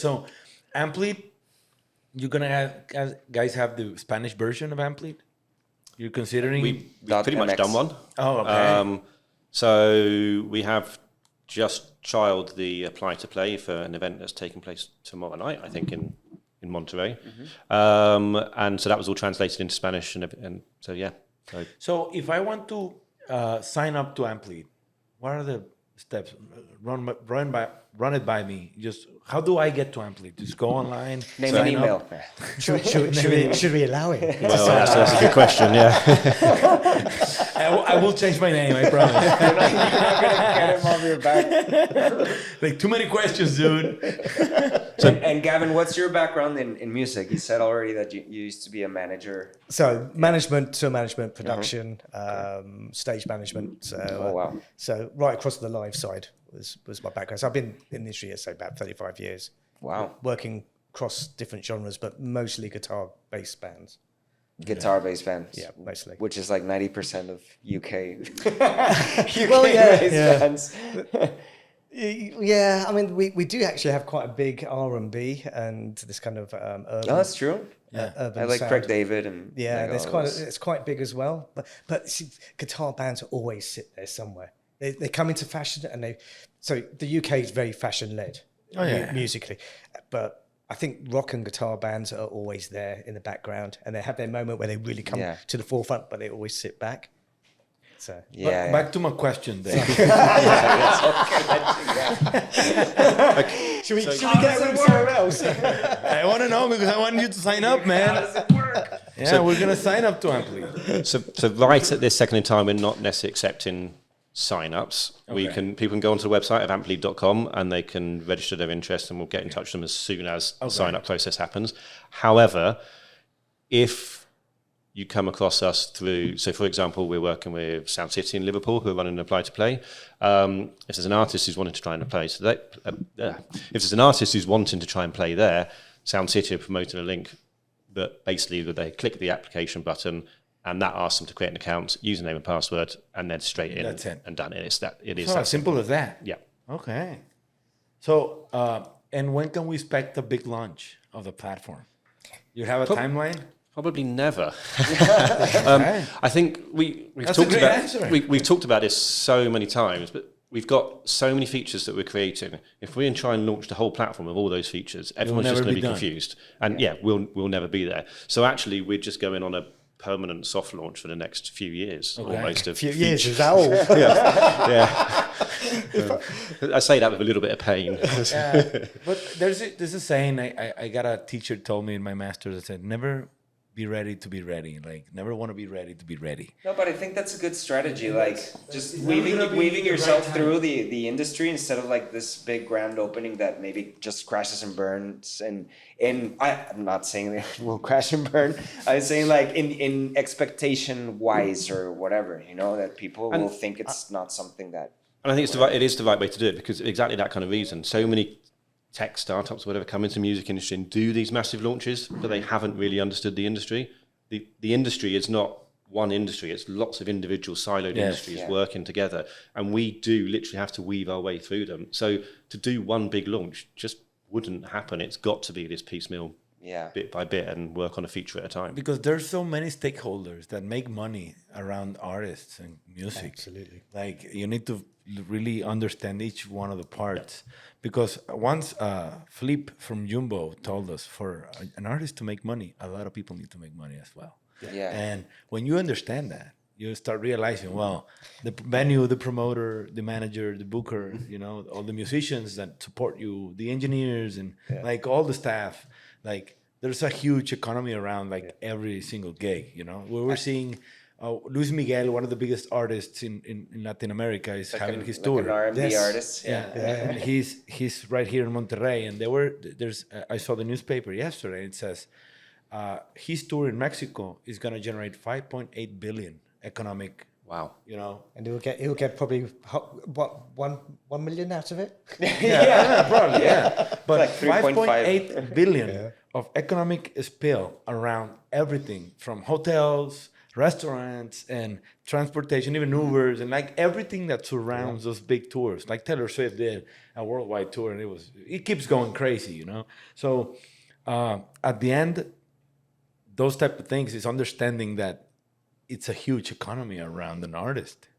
So, Amplead, you're gonna guys have the Spanish version of Amplead? You're considering? We've pretty much done one. Oh, okay. So we have just trialed the Apply to Play for an event that's taking place tomorrow night, I think, in Monterey. And so that was all translated into Spanish, and so yeah. So if I want to sign up to Amplead, what are the steps? Run it by me. Just how do I get to Amplead? Just go online. Name an email. Should we allow it? Well, that's a good question. Yeah. I will change my name. I promise. You're not gonna get him off your back. Like too many questions, dude. And Gavin, what's your background in music? You said already that you used to be a manager. So management, production, stage management. So, wow. So right across the live side was my background. So I've been in the industry, say, about 35 years. Wow. Working across different genres, but mostly guitar-based bands. Guitar-based bands. Yeah, mostly. Which is like 90% of UK. Well, yeah. UK-based bands. Yeah, I mean, we do actually have quite a big R&B and this kind of urban. No, that's true. Urban I like sound. Craig David and Yeah, like it's quite big as well. But see, guitar bands always sit there somewhere. They come into fashion so the UK is very fashion led musically, but I think rock and guitar bands are always there in the background, and they have their moment where they really come to the forefront, but they always sit back. So back to my question, then. Should we get rid of somewhere else? I want to know because I want you to sign up, man. How does it work? Yeah, we're gonna sign up to Amplead. So right at this second in time, we're not necessarily accepting sign-ups. People can go onto the website of amplead.com and they can register their interest, and we'll get in touch with them as soon as the sign-up process happens. However, if you come across us through, so for example, we're working with Sound City in Liverpool, who are running an Apply to Play. If there's an artist who's wanting to try and play, if there's an artist who's wanting to try and play there, Sound City are promoting a link that basically they click the application button, and that asks them to create an account, username and password, and then straight in and done. It is that simple as that. Yeah. Okay. So, and when can we expect the big launch of the platform? You have a timeline? Probably never. Okay. I think we've talked about this so many times, but we've got so many features that we're creating. If we try and launch the whole platform of all those features, everyone's just going to be confused, and we'll never be there. So actually, we're just going on a permanent soft launch for the next few years, almost. A few years, is that all? I say that with a little bit of pain. But there's a saying I got a teacher told me in my master's that said, never be ready to be ready. Like, never want to be ready to be ready. No, but I think that's a good strategy. Like, just weaving yourself through the industry instead of like this big grand opening that maybe just crashes and burns. And I'm not saying that it will crash and burn. I'm saying like in expectation wise or whatever, that people will think it's not something that. And I think it is the right way to do it, because exactly that kind of reason. So many tech startups or whatever come into the music industry and do these massive launches, but they haven't really understood the industry. The industry is not one industry, it's lots of individual siloed industries working together, and we do literally have to weave our way through them. So to do one big launch just wouldn't happen. It's got to be this piecemeal, bit by bit, and work on a feature at a time. Because there's so many stakeholders that make money around artists and music. Absolutely. Like, you need to really understand each one of the parts. Because once Flip from Jumbo told us, for an artist to make money, a lot of people need to make money as well. Yeah. And when you understand that, you start realizing, well, the venue, the promoter, the manager, the booker, all the musicians that support you, the engineers, and like all the staff, like there's a huge economy around every single gig. We're seeing Luis Miguel, one of the biggest artists in Latin America, is having his tour. Like an R&B artist. And he's right here in Monterrey. And I saw the newspaper yesterday. It says his tour in Mexico is going to generate 5.8 billion economic. Wow. And he'll get probably what 1 million out of it. Probably. But like 5.8 billion of economic spill around everything from hotels, restaurants and transportation, even Ubers, and like everything that surrounds those big tours. Like Taylor Swift did a worldwide tour, and it keeps going crazy, you know. So at the end, those type of things is understanding that it's a huge economy around an artist.